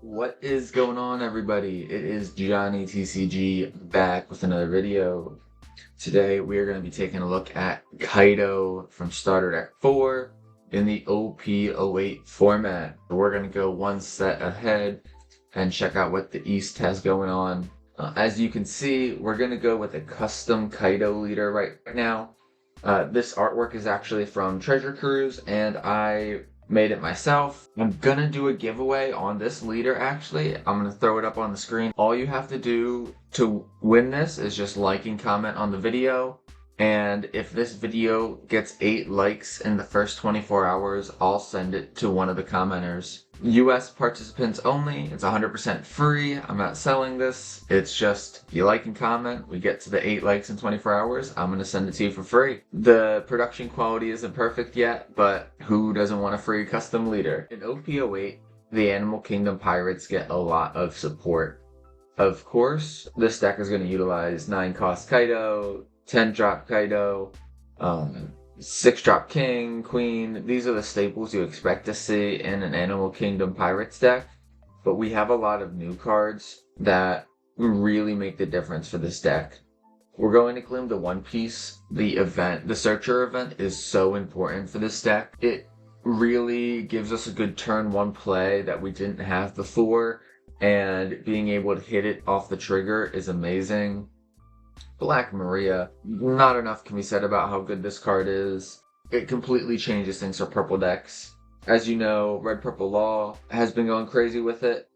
What is going on, everybody? It is Johnny TCG back with another video. Today we are going to be taking a look at Kaido from Starter Deck 4 in the OP08 format. We're going to go one set ahead and check out what the East has going on. As you can see, we're going to go with a custom Kaido leader right now. This artwork is actually from Treasure Cruise, and I made it myself. I'm gonna do a giveaway on this leader actually. I'm gonna throw it up on the screen. All you have to do to win this is just like and comment on the video. And if this video gets 8 likes in the first 24 hours, I'll send it to one of the commenters. US participants only. It's 100% free. I'm not selling this. It's just, if you like and comment, we get to the 8 likes in 24 hours, I'm going to send it to you for free. The production quality isn't perfect yet, but who doesn't want a free custom leader? In OP08, the Animal Kingdom Pirates get a lot of support. Of course, this deck is going to utilize 9-cost Kaido, 10-drop Kaido, 6-drop King, Queen. These are the staples you expect to see in an Animal Kingdom Pirates deck. But we have a lot of new cards that really make the difference for this deck. We're going to claim the One Piece. The Searcher event is so important for this deck. It really gives us a good turn 1 play that we didn't have before. And being able to hit it off the trigger is amazing. Black Maria, not enough can be said about how good this card is. It completely changes things for purple decks. As you know, Red Purple Law has been going crazy with it.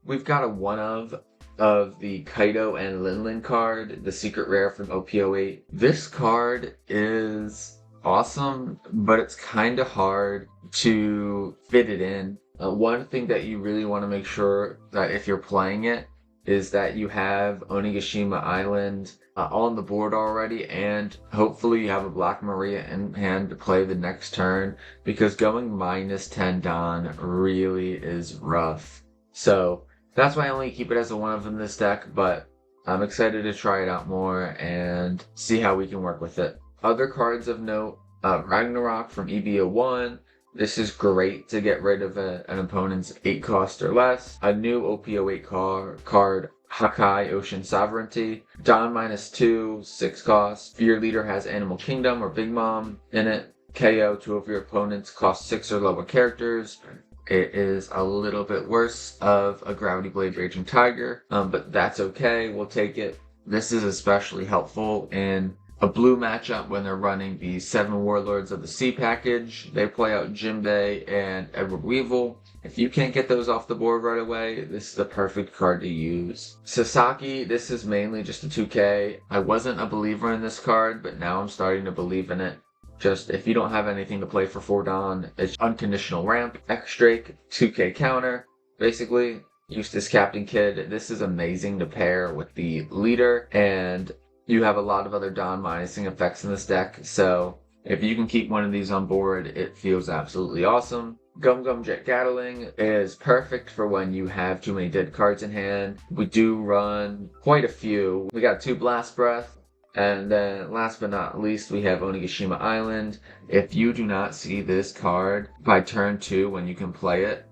We've got a one of the Kaido and Linlin card, the secret rare from OP08. This card is awesome, but it's kind of hard to fit it in. One thing that you really want to make sure that if you're playing it is that you have Onigashima Island on the board already, and hopefully you have a Black Maria in hand to play the next turn, because going -10 Don really is rough. So that's why I only keep it as a one of in this deck, but I'm excited to try it out more and see how we can work with it. Other cards of note, Ragnarok from EB01. This is great to get rid of an opponent's 8 cost or less. A new OP08 card, Hakai Ocean Sovereignty. Don -2, 6 cost. If your leader has Animal Kingdom or Big Mom in it, KO 2 of your opponents cost 6 or lower characters. It is a little bit worse of a Gravity Blade Raging Tiger, but that's okay, we'll take it. This is especially helpful in a blue matchup when they're running the 7 Warlords of the Sea package. They play out Jinbei and Edward Weevil. If you can't get those off the board right away, this is the perfect card to use. Sasaki, this is mainly just a 2K. I wasn't a believer in this card, but now I'm starting to believe in it. Just, if you don't have anything to play for 4 Don, it's unconditional ramp, X-Drake, 2K counter. Basically, Eustace Captain Kidd. This is amazing to pair with the leader, and you have a lot of other Don minusing effects in this deck, so if you can keep one of these on board, it feels absolutely awesome. Gum Gum Jet Gatling is perfect for when you have too many dead cards in hand. We do run quite a few. We got 2 Blast Breath, and then last but not least, we have Onigashima Island. If you do not see this card by turn 2 when you can play it,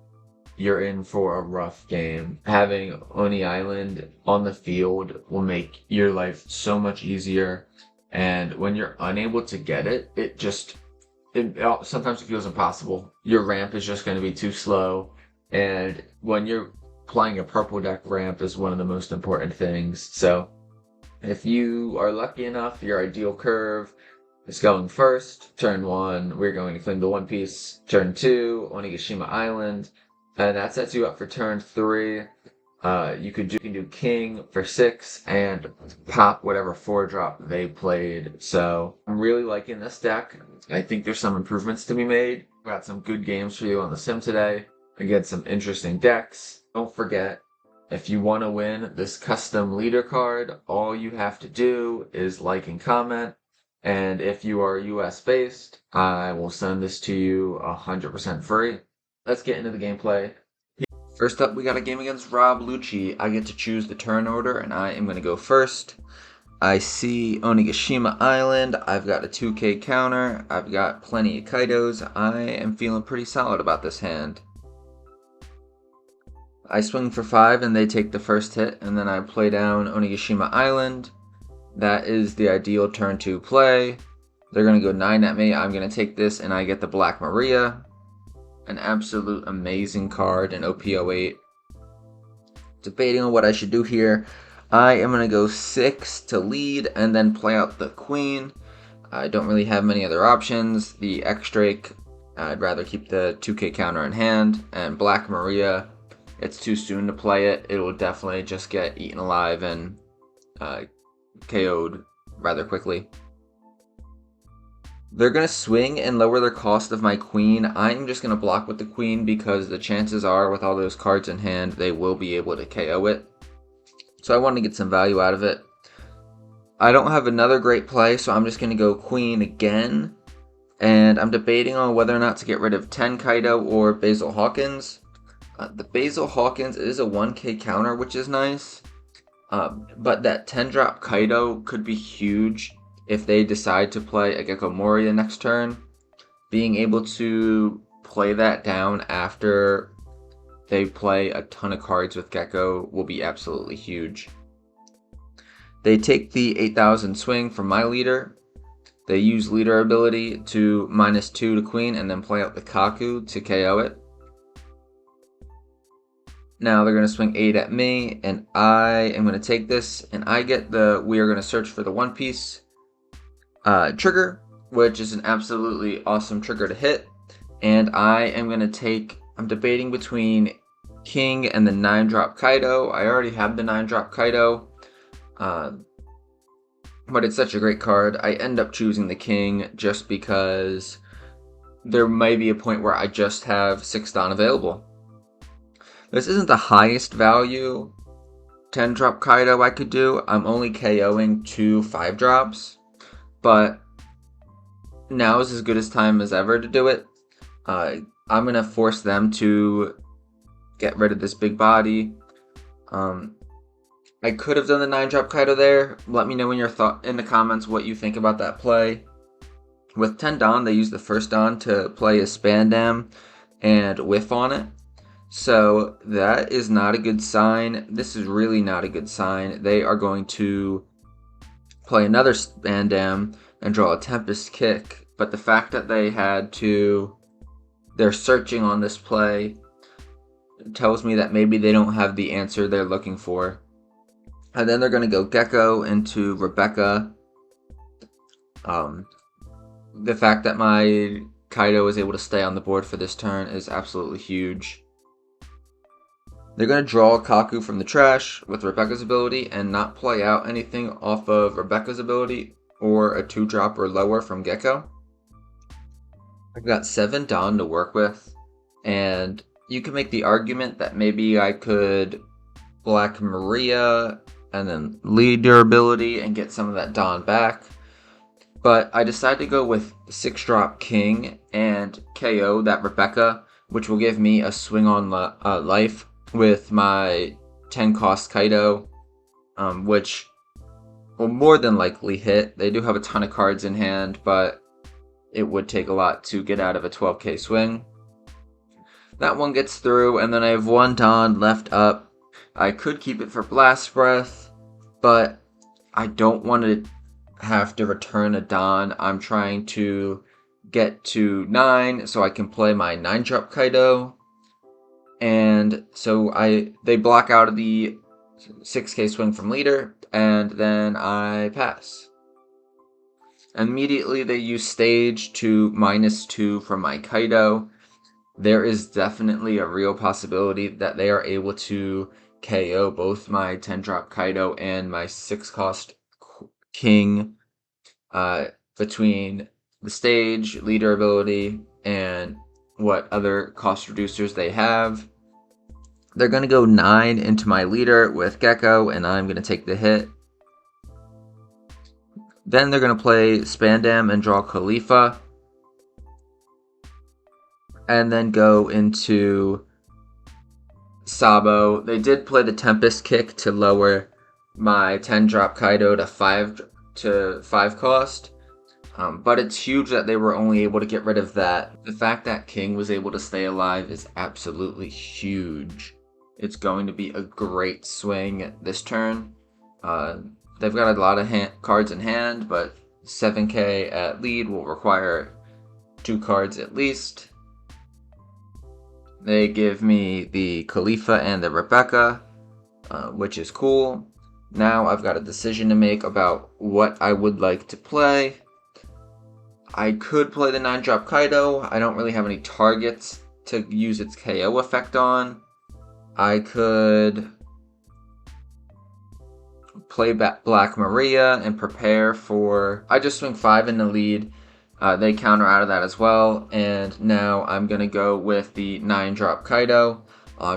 you're in for a rough game. Having Oni Island on the field will make your life so much easier, and when you're unable to get it, sometimes it feels impossible. Your ramp is just going to be too slow, and when you're playing a purple deck, ramp is one of the most important things. So if you are lucky enough, your ideal curve is going first. Turn 1, we're going to claim the One Piece. Turn 2, Onigashima Island. And that sets you up for turn 3. You can do King for 6 and pop whatever 4-drop they played. So I'm really liking this deck. I think there's some improvements to be made. Got some good games for you on the sim today against some interesting decks. Don't forget, if you want to win this custom leader card, all you have to do is like and comment. And if you are US based, I will send this to you 100% free. Let's get into the gameplay. First up, we got a game against Rob Luchi. I get to choose the turn order, and I am going to go first. I see Onigashima Island. I've got a 2K counter. I've got plenty of Kaidos. I am feeling pretty solid about this hand. I swing for 5 and they take the first hit, and then I play down Onigashima Island. That is the ideal turn 2 play. They're going to go 9 at me. I'm going to take this and I get the Black Maria. An absolute amazing card in OP08. Debating on what I should do here. I am going to go 6 to lead and then play out the Queen. I don't really have many other options. The X-Drake, I'd rather keep the 2k counter in hand. And Black Maria, it's too soon to play it. It will definitely just get eaten alive and KO'd rather quickly. They're going to swing and lower their cost of my Queen. I'm just going to block with the Queen because the chances are with all those cards in hand, they will be able to KO it. So I want to get some value out of it. I don't have another great play, so I'm just going to go Queen again. And I'm debating on whether or not to get rid of 10 Kaido or Basil Hawkins. The Basil Hawkins is a 1k counter, which is nice. But that 10 drop Kaido could be huge if they decide to play a Gecko Moria next turn. Being able to play that down after they play a ton of cards with Gecko will be absolutely huge. They take the 8,000 swing from my leader. They use leader ability to -2 to Queen and then play out the Kaku to KO it. Now they're going to swing 8 at me, and I am going to take this, and I get the We Are Going to Search for the One Piece trigger, which is an absolutely awesome trigger to hit. And I am going to take, I'm debating between King and the 9-drop Kaido. I already have the 9-drop Kaido, but it's such a great card. I end up choosing the King just because there may be a point where I just have 6 Don available. This isn't the highest value 10-drop Kaido I could do. I'm only KOing 2 5-drops, but now is as good as time as ever to do it. I'm going to force them to get rid of this big body. I could have done the 9-drop Kaido there. Let me know in the comments what you think about that play. With 10 Don, they use the first Don to play a Spandam and whiff on it. So that is not a good sign. This is really not a good sign. They are going to play another Spandam and draw a Tempest Kick. But the fact that they're searching on this play tells me that maybe they don't have the answer they're looking for. And then they're going to go Gecko into Rebecca. The fact that my Kaido is able to stay on the board for this turn is absolutely huge. They're going to draw Kaku from the trash with Rebecca's ability and not play out anything off of Rebecca's ability or a 2-drop or lower from Gecko. I've got 7 Don to work with, and you can make the argument that maybe I could Black Maria and then leader ability and get some of that Don back. But I decided to go with 6-drop King and KO that Rebecca, which will give me a swing on life with my 10 cost Kaido, which will more than likely hit. They do have a ton of cards in hand, but it would take a lot to get out of a 12k swing. That one gets through, and then I have 1 Don left up. I could keep it for Blast Breath, but I don't want to have to return a Don. I'm trying to get to 9 so I can play my 9-drop Kaido. And so they block out of the 6k swing from leader, and then I pass. Immediately they use stage to -2 from my Kaido. There is definitely a real possibility that they are able to KO both my 10-drop Kaido and my 6-cost King between the stage, leader ability, and what other cost reducers they have. They're going to go 9 into my leader with Gecko, and I'm going to take the hit. Then they're going to play Spandam and draw Khalifa. And then go into Sabo. They did play the Tempest Kick to lower my 10-drop Kaido to 5 cost. But it's huge that they were only able to get rid of that. The fact that King was able to stay alive is absolutely huge. it's going to be a great swing this turn. They've got a lot of cards in hand, but 7k at lead will require 2 cards at least. They give me the Khalifa and the Rebecca, which is cool. Now I've got a decision to make about what I would like to play. I could play the 9-drop Kaido. I don't really have any targets to use its KO effect on. I could play Black Maria and prepare for... I just swing 5 in the lead. They counter out of that as well. And now I'm going to go with the 9-drop Kaido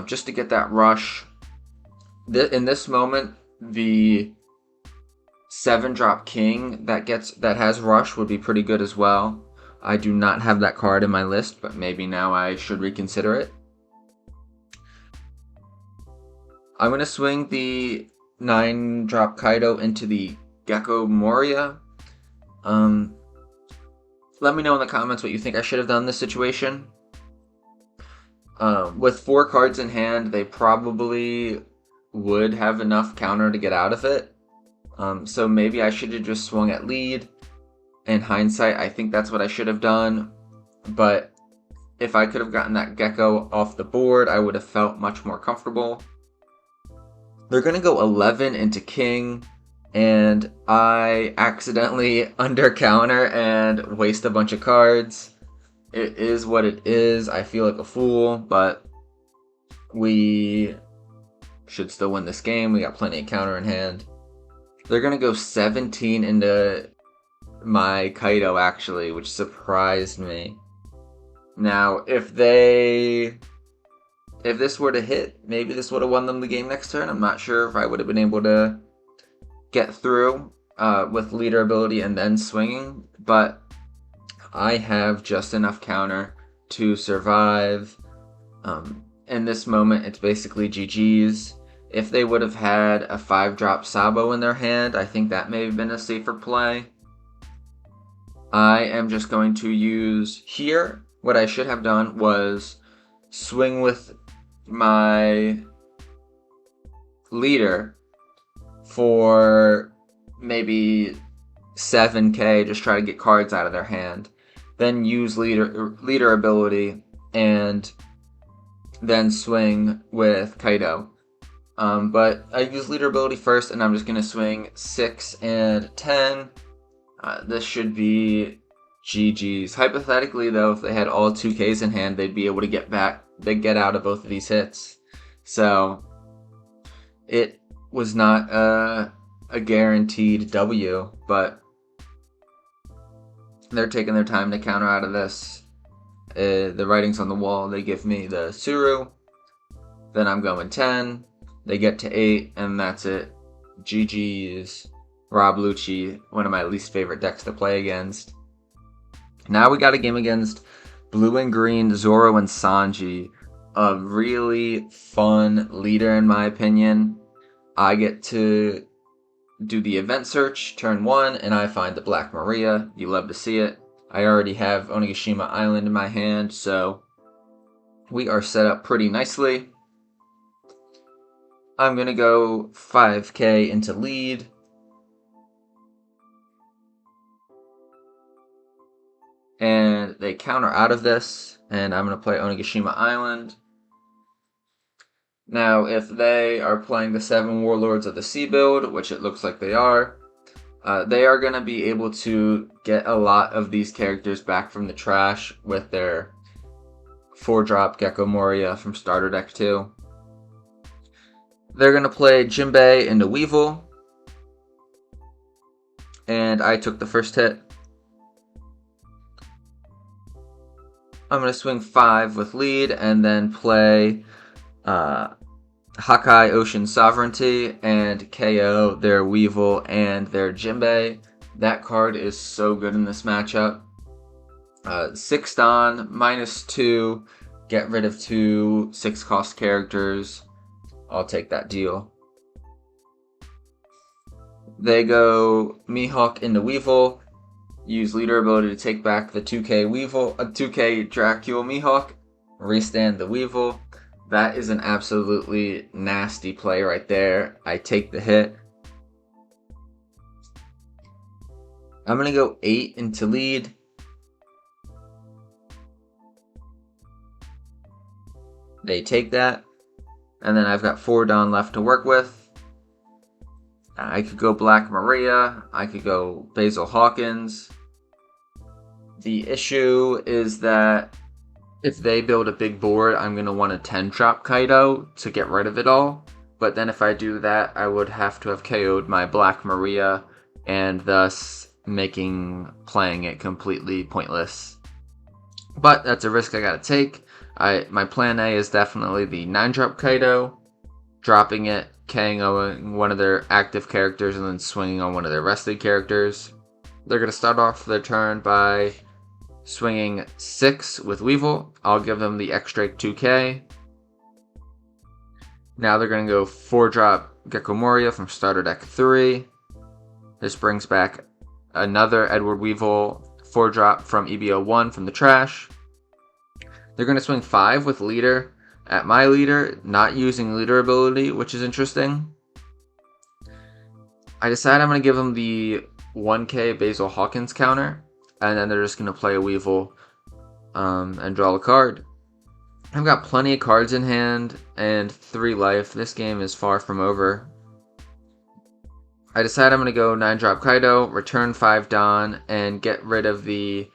just to get that rush. In this moment, the 7-drop King that has rush would be pretty good as well. I do not have that card in my list, but maybe now I should reconsider it. I'm going to swing the 9-drop Kaido into the Gecko Moria. Let me know in the comments what you think I should have done in this situation. With 4 cards in hand, they probably would have enough counter to get out of it. So maybe I should have just swung at lead. In hindsight, I think that's what I should have done. But if I could have gotten that Gecko off the board, I would have felt much more comfortable. They're going to go 11 into King, and I accidentally under counter and waste a bunch of cards. It is what it is. I feel like a fool, but we should still win this game. We got plenty of counter in hand. They're going to go 17 into my Kaido, actually, which surprised me. Now, if this were to hit, maybe this would have won them the game next turn. I'm not sure if I would have been able to get through with leader ability and then swinging, but I have just enough counter to survive. In this moment, it's basically GG's. If they would have had a 5-drop Sabo in their hand, I think that may have been a safer play. I am just going to use here. What I should have done was swing with my leader for maybe 7k, just try to get cards out of their hand. Then use leader ability and then swing with Kaido. But I use leader ability first, and I'm just going to swing 6 and 10. This should be GG's. Hypothetically, though, if they had all 2Ks in hand, they'd be able to get out of both of these hits. So it was not a guaranteed W, but they're taking their time to counter out of this. The writing's on the wall. They give me the Suru. Then I'm going 10. They get to 8, and that's it. GG's. Rob Luchi, one of my least favorite decks to play against. Now we got a game against Blue and Green, Zoro and Sanji. A really fun leader, in my opinion. I get to do the event search, turn 1, and I find the Black Maria. You love to see it. I already have Onigashima Island in my hand, so we are set up pretty nicely. I'm going to go 5k into lead. And they counter out of this, and I'm going to play Onigashima Island. Now, if they are playing the 7 Warlords of the Sea build, which it looks like they are going to be able to get a lot of these characters back from the trash with their 4-drop Gecko Moria from starter deck 2. They're going to play Jinbei into Weevil, and I took the first hit. I'm going to swing 5 with lead and then play Hakai Ocean Sovereignty and KO their Weevil and their Jinbei. That card is so good in this matchup. 6 Don, -2, get rid of 2 6-cost characters. I'll take that deal. They go Mihawk into Weevil. Use leader ability to take back the 2k Weevil, 2k Dracula Mihawk. Restand the Weevil. That is an absolutely nasty play right there. I take the hit. I'm going to go 8 into lead. They take that. And then I've got 4 Dawn left to work with. I could go Black Maria. I could go Basil Hawkins. The issue is that if they build a big board, I'm going to want to 10-drop Kaido to get rid of it all. But then if I do that, I would have to have KO'd my Black Maria, and thus making playing it completely pointless. But that's a risk I gotta take. My plan A is definitely the 9-drop Kaido, dropping it, KOing one of their active characters, and then swinging on one of their rested characters. They're going to start off their turn by swinging 6 with Weevil. I'll give them the extra 2k. Now they're going to go 4-drop Gecko Moria from starter deck 3. This brings back another Edward Weevil 4-drop from EBO 1 from the trash. They're going to swing 5 with Leader at my leader, not using leader ability, which is interesting. I decide I'm going to give them the 1k Basil Hawkins counter, and then they're just going to play a Weevil and draw a card. I've got plenty of cards in hand and 3 life. This game is far from over. I decide I'm going to go 9-drop Kaido, return 5 Dawn, and get rid of the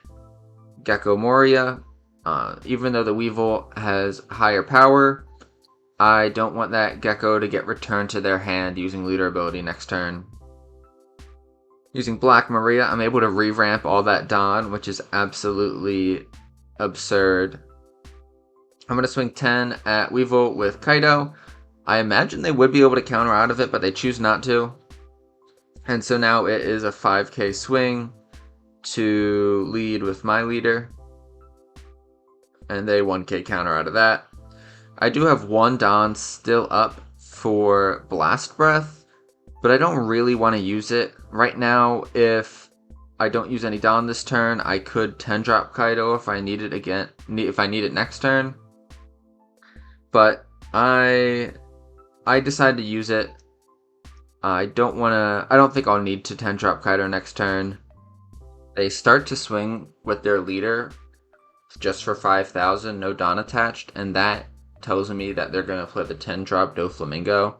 Gecko Moria. Even though the Weevil has higher power, I don't want that Gecko to get returned to their hand using leader ability next turn. Using Black Maria, I'm able to re-ramp all that Dawn, which is absolutely absurd. I'm going to swing 10 at Weevil with Kaido. I imagine they would be able to counter out of it, but they choose not to. And so now it is a 5k swing to lead with my leader. And they 1k counter out of that. I do have 1 Dawn still up for Blast Breath, but I don't really want to use it. Right now, if I don't use any Dawn this turn, I could 10-drop Kaido if I need it again. If I need it next turn. But I decide to use it. I don't think I'll need to 10-drop Kaido next turn. They start to swing with their leader just for 5,000, no Dawn attached, and that tells me that they're going to play the 10-drop Doflamingo.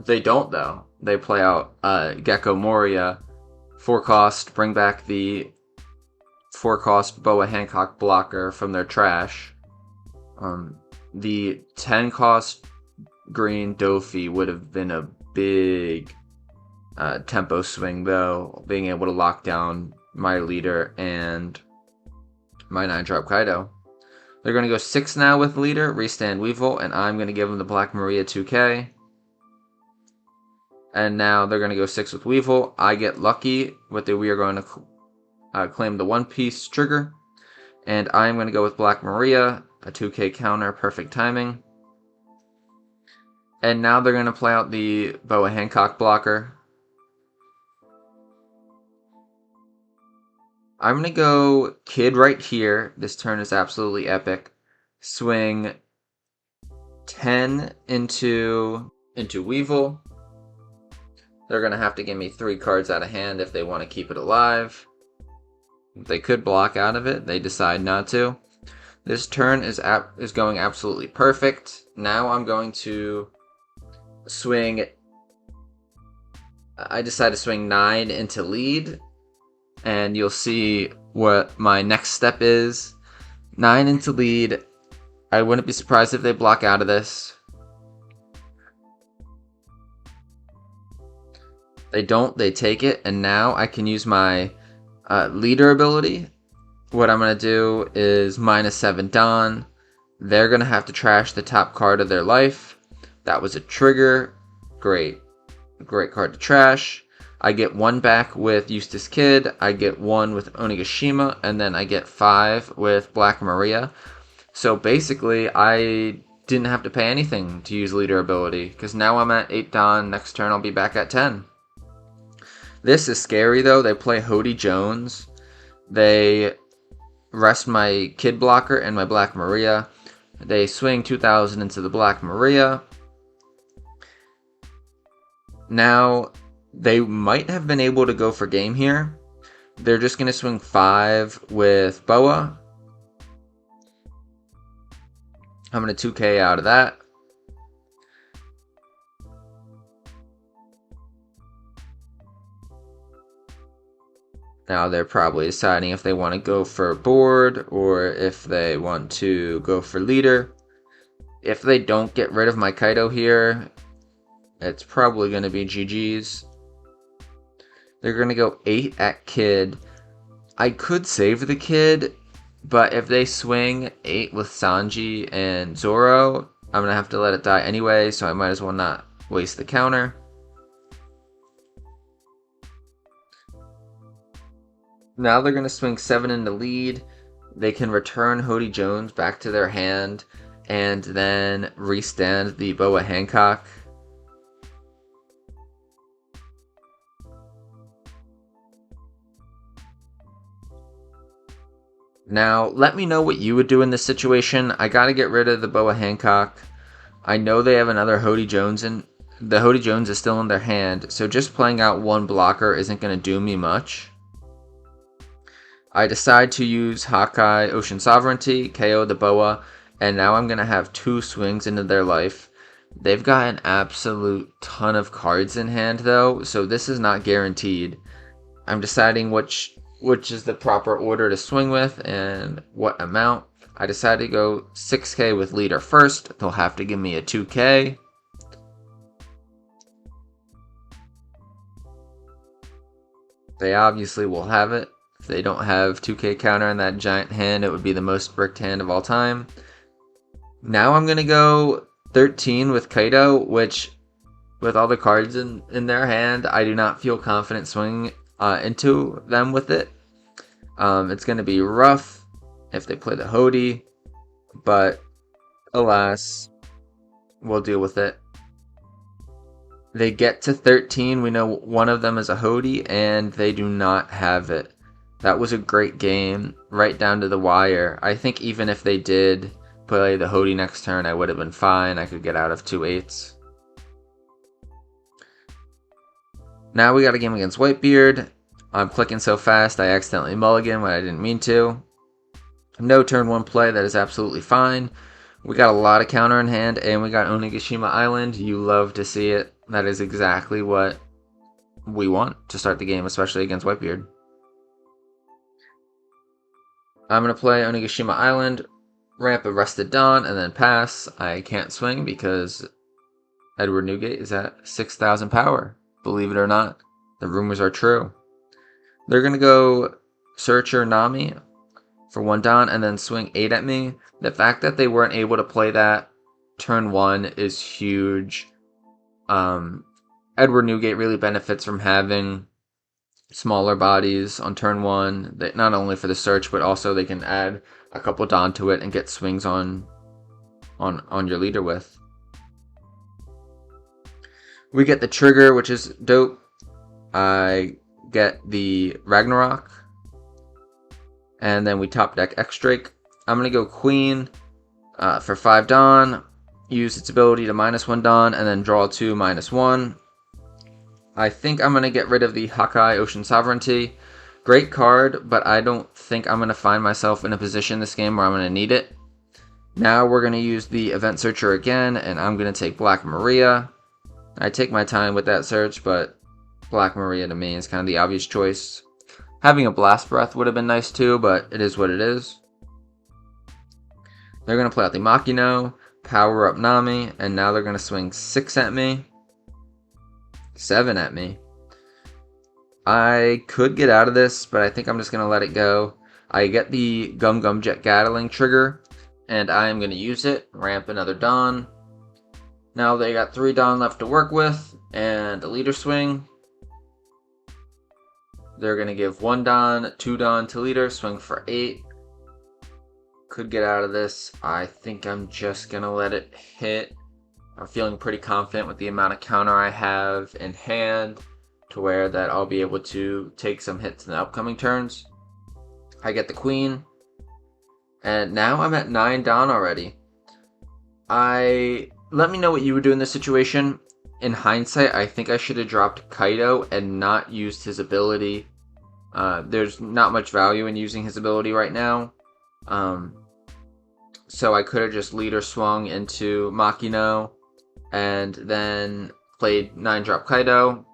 They don't, though. They play out Gecko Moria, 4-cost, bring back the 4-cost Boa Hancock blocker from their trash. The 10-cost green Dofi would have been a big tempo swing, though, being able to lock down my leader and my 9-drop Kaido. They're going to go 6 now with leader, restand Weevil, and I'm going to give them the Black Maria 2k. And now they're going to go 6 with Weevil. I get lucky with the we are going to claim the one-piece trigger. And I'm going to go with Black Maria, a 2k counter, perfect timing. And now they're going to play out the Boa Hancock blocker. I'm going to go Kid right here. This turn is absolutely epic. Swing 10 into Weevil. They're going to have to give me 3 cards out of hand if they want to keep it alive. They could block out of it. They decide not to. This turn is going absolutely perfect. Now I'm going to swing. I decide to swing 9 into lead. And you'll see what my next step is. 9 into lead. I wouldn't be surprised if they block out of this. They don't, they take it, and now I can use my leader ability. What I'm going to do is -7 Dawn. They're going to have to trash the top card of their life. That was a trigger. Great card to trash. I get 1 back with Eustace Kid, I get 1 with Onigashima, and then I get 5 with Black Maria. So basically, I didn't have to pay anything to use leader ability, because now I'm at 8 Dawn, next turn I'll be back at 10. This is scary though. They play Hody Jones. They rest my Kid blocker and my Black Maria. They swing 2,000 into the Black Maria. Now, they might have been able to go for game here. They're just going to swing 5 with Boa. I'm going to 2k out of that. Now they're probably deciding if they want to go for board or if they want to go for leader. If they don't get rid of my Kaido here, it's probably going to be GG's. They're going to go 8 at Kid. I could save the Kid, but if they swing 8 with Sanji and Zoro, I'm going to have to let it die anyway, so I might as well not waste the counter. Now they're going to swing 7 into lead. They can return Hody Jones back to their hand and then restand the Boa Hancock. Now, let me know what you would do in this situation. I gotta get rid of the Boa Hancock. I know they have another Hody Jones in. The Hody Jones is still in their hand, so just playing out one blocker isn't going to do me much. I decide to use Hawkeye Ocean Sovereignty, KO the Boa, and now I'm going to have 2 swings into their life. They've got an absolute ton of cards in hand, though, so this is not guaranteed. I'm deciding which is the proper order to swing with and what amount. I decided to go 6k with leader first. They'll have to give me a 2k. They obviously will have it. If they don't have 2k counter in that giant hand, it would be the most bricked hand of all time. Now I'm going to go 13 with Kaido, which, with all the cards in their hand, I do not feel confident swinging into them with it. It's going to be rough if they play the Hody, but alas, we'll deal with it. They get to 13. We know one of them is a Hody, and they do not have it. That was a great game, right down to the wire. I think even if they did play the Hody next turn, I would have been fine. I could get out of 2 8s. Now we got a game against Whitebeard. I'm clicking so fast I accidentally mulligan when I didn't mean to. No turn 1 play, that is absolutely fine. We got a lot of counter in hand, and we got Onigashima Island. You love to see it. That is exactly what we want to start the game, especially against Whitebeard. I'm going to play Onigashima Island, ramp a Rested Dawn, and then pass. I can't swing because Edward Newgate is at 6,000 power. Believe it or not, the rumors are true. They're going to go Searcher Nami for 1 Dawn and then swing 8 at me. The fact that they weren't able to play that turn 1 is huge. Edward Newgate really benefits from having smaller bodies on turn 1, that not only for the search, but also they can add a couple Dawn to it and get swings on your leader with. We get the trigger, which is dope. I get the Ragnarok, and then we top deck X-Drake. I'm going to go Queen for 5 Dawn, use its ability to -1 Dawn, and then draw 2 -1. I think I'm going to get rid of the Hawkeye Ocean Sovereignty. Great card, but I don't think I'm going to find myself in a position this game where I'm going to need it. Now we're going to use the Event Searcher again, and I'm going to take Black Maria. I take my time with that search, but Black Maria to me is kind of the obvious choice. Having a Blast Breath would have been nice too, but it is what it is. They're going to play out the Makino, power up Nami, and now they're going to swing 6 at me. 7 at me. I could get out of this, but I think I'm just going to let it go. I get the Gum Gum Jet Gatling trigger, and I am going to use it. Ramp another Dawn. Now they got 3 Dawn left to work with, and a leader swing. They're going to give 1 Dawn, 2 Dawn to leader, swing for 8. Could get out of this. I think I'm just going to let it hit. I'm feeling pretty confident with the amount of counter I have in hand to where that I'll be able to take some hits in the upcoming turns. I get the Queen. And now I'm at 9 Dawn already. Let me know what you would do in this situation. In hindsight, I think I should have dropped Kaido and not used his ability. There's not much value in using his ability right now. So I could have just leader swung into Makino and then played 9-drop Kaido,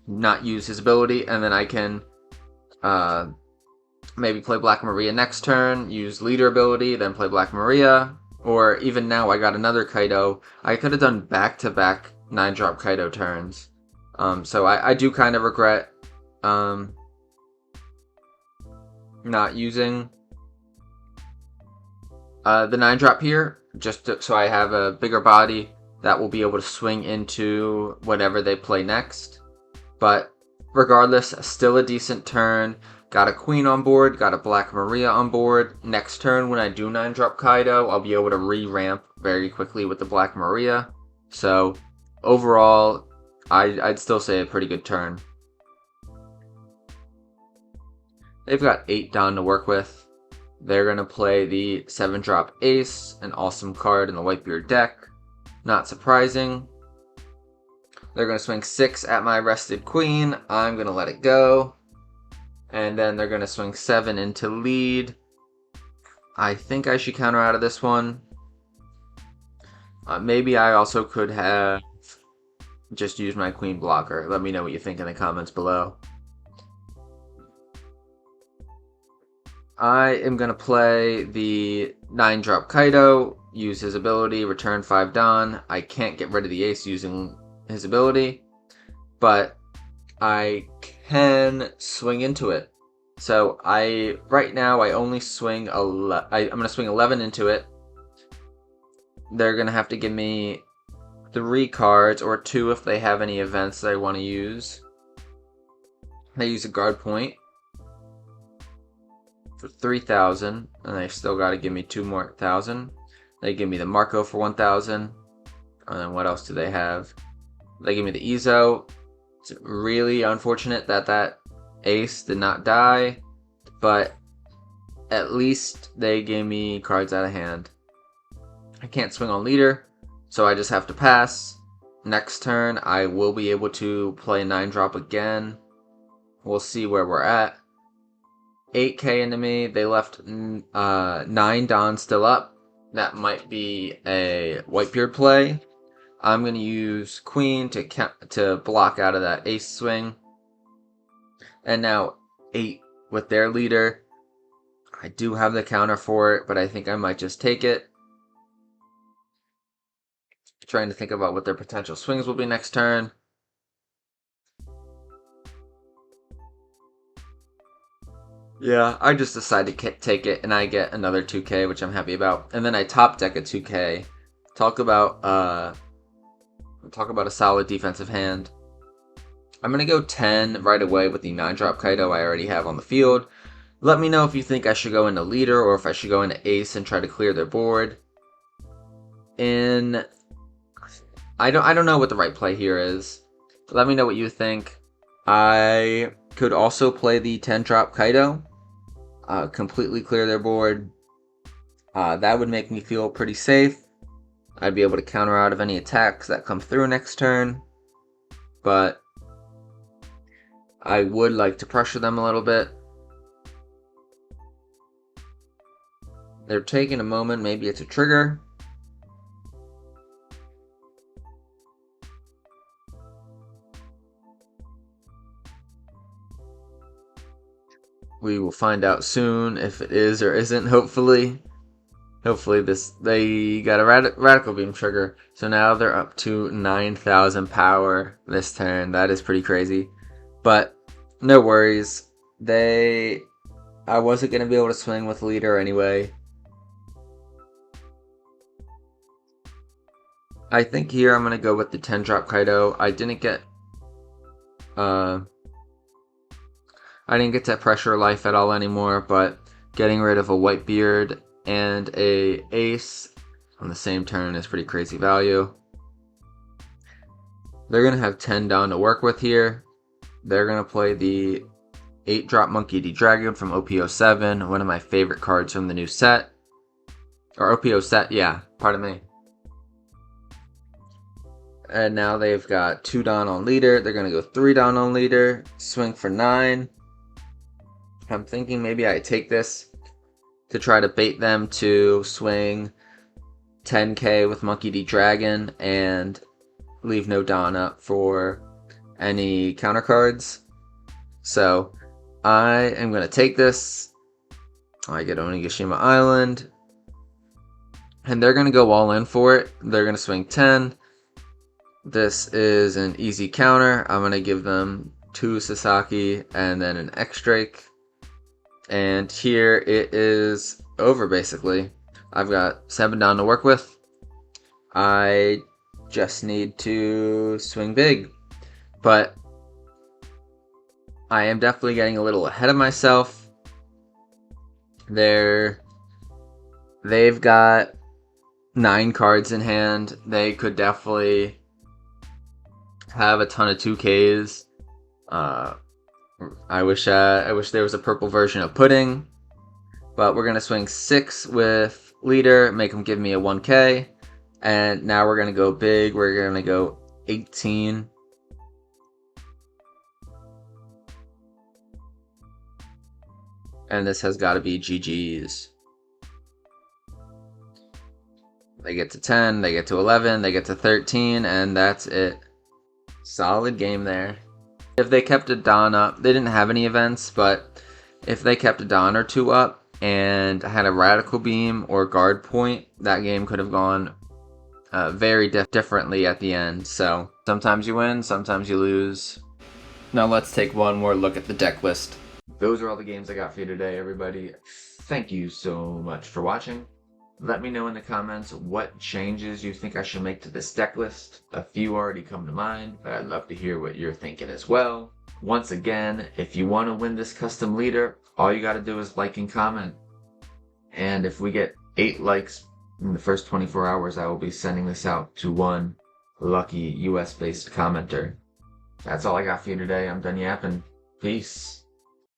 not use his ability, and then I can maybe play Black Maria next turn, use leader ability, then play Black Maria. Or even now I got another Kaido. I could have done back-to-back 9-drop Kaido turns. So I do kind of regret not using the 9-drop here, just so I have a bigger body that will be able to swing into whatever they play next. But regardless, still a decent turn. Got a Queen on board, got a Black Maria on board. Next turn, when I do 9-drop Kaido, I'll be able to re-ramp very quickly with the Black Maria. So, overall, I'd still say a pretty good turn. They've got 8 Don to work with. They're going to play the 7-drop Ace, an awesome card in the Whitebeard deck. Not surprising. They're going to swing 6 at my rested Queen. I'm going to let it go. And then they're going to swing 7 into lead. I think I should counter out of this one. Maybe I also could have just used my Queen blocker. Let me know what you think in the comments below. I am going to play the 9-drop Kaido, use his ability, return 5 Don. I can't get rid of the Ace using his ability, but I can swing into it. So right now I only swing I'm going to swing 11 into it. They're going to have to give me 3 cards, or 2 if they have any events that I want to use. They use a guard point for 3,000, and they still got to give me 2 more 1,000. They give me the Marco for 1,000, and then what else do they have? They give me the Izo. It's really unfortunate that that Ace did not die, but at least they gave me cards out of hand. I can't swing on leader, so I just have to pass. Next turn, I will be able to play 9-drop again. We'll see where we're at. 8k into me. They left 9 Don still up. That might be a Whitebeard play. I'm going to use Queen to block out of that Ace swing. And now 8 with their leader. I do have the counter for it, but I think I might just take it. Trying to think about what their potential swings will be next turn. Yeah, I just decided to take it, and I get another 2k, which I'm happy about. And then I top deck a 2k. Talk about a solid defensive hand. I'm gonna go 10 right away with the 9-drop Kaido I already have on the field. Let me know if you think I should go into leader or if I should go into Ace and try to clear their board. I don't know what the right play here is. Let me know what you think. I could also play the 10-drop Kaido, completely clear their board. That would make me feel pretty safe. I'd be able to counter out of any attacks that come through next turn, but I would like to pressure them a little bit. They're taking a moment, maybe it's a trigger. We will find out soon if it is or isn't, hopefully. Hopefully they got a Radical Beam trigger. So now they're up to 9,000 power this turn. That is pretty crazy. But no worries. I wasn't going to be able to swing with leader anyway. I think here I'm going to go with the 10-drop Kaido. I didn't get to pressure life at all anymore, but getting rid of a Whitebeard and a Ace on the same turn is pretty crazy value. They're going to have 10 down to work with here. They're going to play the 8-drop Monkey D. Dragon from OP07, one of my favorite cards from the new set. Or OP07, yeah, pardon me. And now they've got 2 down on leader. They're going to go 3 down on leader. Swing for 9. I'm thinking maybe I take this to try to bait them to swing 10k with Monkey D. Dragon and leave no Dawn up for any counter cards. So I am going to take this. I get Onigashima Island. And they're going to go all in for it. They're going to swing 10. This is an easy counter. I'm going to give them 2 Sasaki and then an X-Drake. And here it is over, basically. I've got 7 down to work with. I just need to swing big. But I am definitely getting a little ahead of myself. They've got 9 cards in hand. They could definitely have a ton of 2Ks. I wish there was a purple version of Pudding. But we're going to swing 6 with leader, make him give me a 1K. And now we're going to go big. We're going to go 18. And this has got to be GG's. They get to 10, they get to 11, they get to 13, and that's it. Solid game there. If they kept a Dawn up, they didn't have any events, but if they kept a Dawn or 2 up and had a Radical Beam or Guard Point, that game could have gone very differently at the end. So sometimes you win, sometimes you lose. Now let's take one more look at the deck list. Those are all the games I got for you today, everybody. Thank you so much for watching. Let me know in the comments what changes you think I should make to this deck list. A few already come to mind, but I'd love to hear what you're thinking as well. Once again, if you want to win this custom leader, all you got to do is like and comment. And if we get 8 likes in the first 24 hours, I will be sending this out to one lucky US-based commenter. That's all I got for you today. I'm done yapping. Peace.